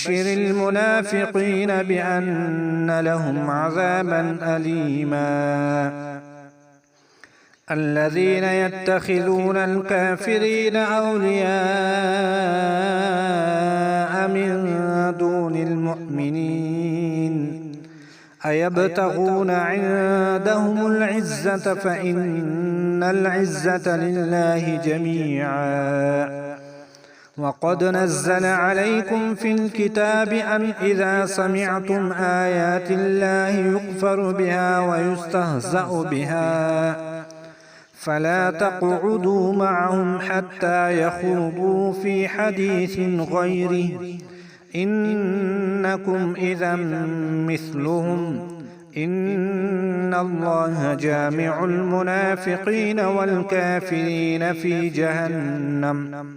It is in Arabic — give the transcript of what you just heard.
بشر المنافقين بأن لهم عذابا أليما الذين يتخذون الكافرين أولياء من دون المؤمنين أيبتغون عندهم العزة فإن العزة لله جميعا وقد نزل عليكم في الكتاب أن إذا سمعتم آيات الله يكفر بها ويستهزأ بها فلا تقعدوا معهم حتى يخوضوا في حديث غيره إنكم إذا مثلهم إن الله جامع المنافقين والكافرين في جهنم